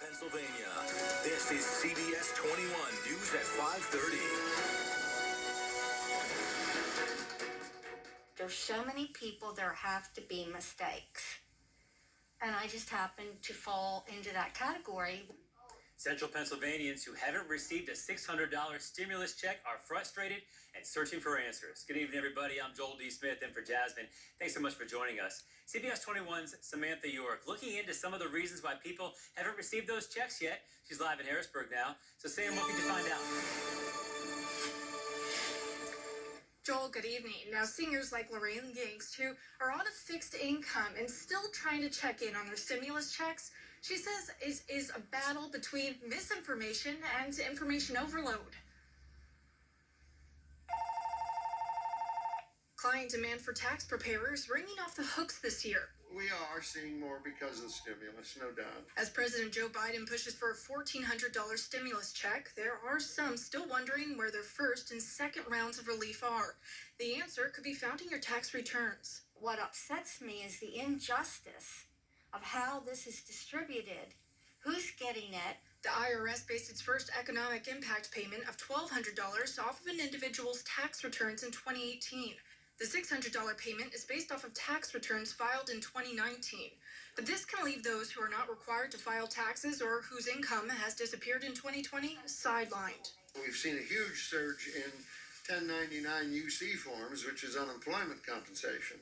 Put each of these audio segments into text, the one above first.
Pennsylvania. This is CBS 21 News at 5:30. There's so many people, there have to be mistakes. And I just happen to fall into that category. Central Pennsylvanians who haven't received a $600 stimulus check are frustrated and searching for answers. Good evening, everybody. I'm Joel D. Smith in for Jasmine. Thanks so much for joining us. CBS 21's Samantha York looking into some of the reasons why people haven't received those checks yet. She's live in Harrisburg now. So, Sam, what can you find out? Joel, good evening. Now, seniors like Lorraine Yingst, who are on a fixed income and still trying to check in on their stimulus checks, she says is a battle between misinformation and information overload. Client demand for tax preparers ringing off the hooks this year. We are seeing more because of the stimulus, no doubt. As President Joe Biden pushes for a $1,400 stimulus check, there are some still wondering where their first and second rounds of relief are. The answer could be found in your tax returns. What upsets me is the injustice of how this is distributed. Who's getting it? The IRS based its first economic impact payment of $1,200 off of an individual's tax returns in 2018. The $600 payment is based off of tax returns filed in 2019. But this can leave those who are not required to file taxes or whose income has disappeared in 2020 sidelined. We've seen a huge surge in 1099 UC forms, which is unemployment compensation.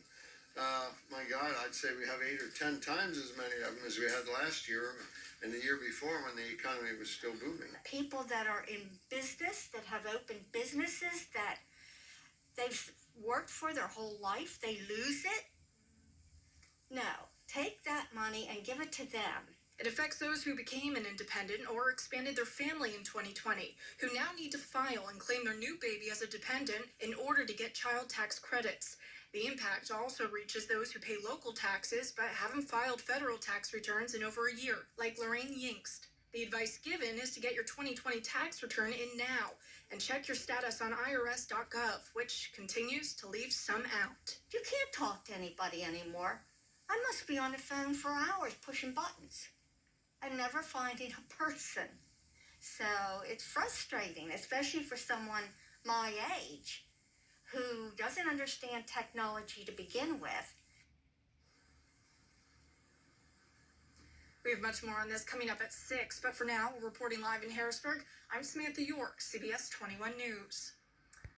My God, I'd say we have 8 or 10 times as many of them as we had last year and the year before when the economy was still booming. People that are in business, that have opened businesses, that they've worked for their whole life, they lose it? No, take that money and give it to them. It affects those who became an independent or expanded their family in 2020, who now need to file and claim their new baby as a dependent in order to get child tax credits. The impact also reaches those who pay local taxes but haven't filed federal tax returns in over a year, like Lorraine Yingst. The advice given is to get your 2020 tax return in now and check your status on irs.gov, which continues to leave some out. You can't talk to anybody anymore. I must be on the phone for hours pushing buttons and never finding a person. So it's frustrating, especially for someone my age who doesn't understand technology to begin with. We have much more on this coming up at 6, but for now, we're reporting live in Harrisburg. I'm Samantha York, CBS 21 News.